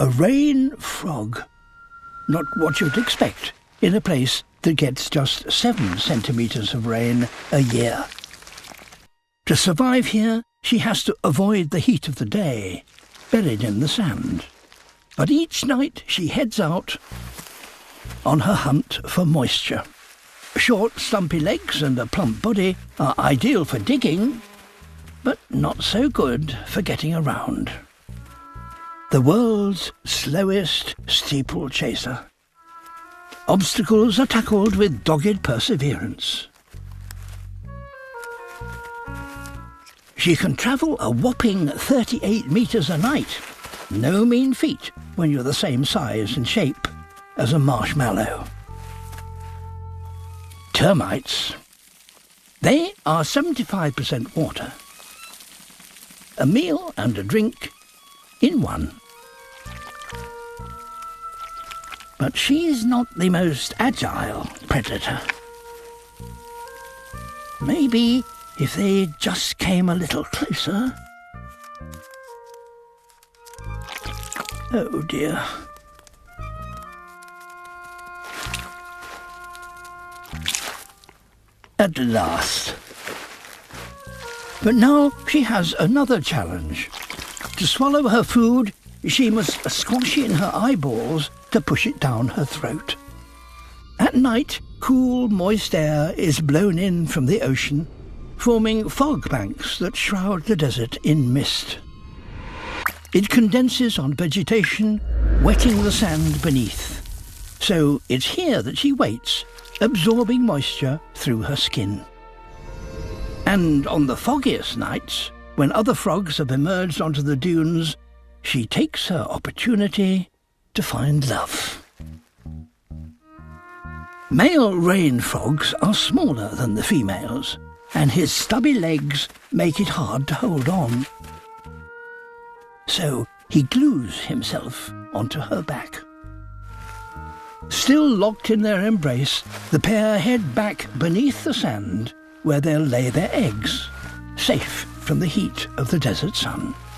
A rain frog. Not what you'd expect in a place that gets just 7 centimetres of rain a year. To survive here, she has to avoid the heat of the day, buried in the sand. But each night she heads out on her hunt for moisture. Short, stumpy legs and a plump body are ideal for digging, but not so good for getting around. The world's slowest steeplechaser. Obstacles are tackled with dogged perseverance. She can travel a whopping 38 metres a night. No mean feat when you're the same size and shape as a marshmallow. Termites. They are 75% water. A meal and a drink in one. But she's not the most agile predator. Maybe if they just came a little closer. Oh dear. At last. But now she has another challenge. To swallow her food, she must squash in her eyeballs to push it down her throat. At night, cool, moist air is blown in from the ocean, forming fog banks that shroud the desert in mist. It condenses on vegetation, wetting the sand beneath. So it's here that she waits, absorbing moisture through her skin. And on the foggiest nights, when other frogs have emerged onto the dunes, she takes her opportunity to find love. Male rain frogs are smaller than the females, and his stubby legs make it hard to hold on. So he glues himself onto her back. Still locked in their embrace, the pair head back beneath the sand, where they'll lay their eggs, safe from the heat of the desert sun.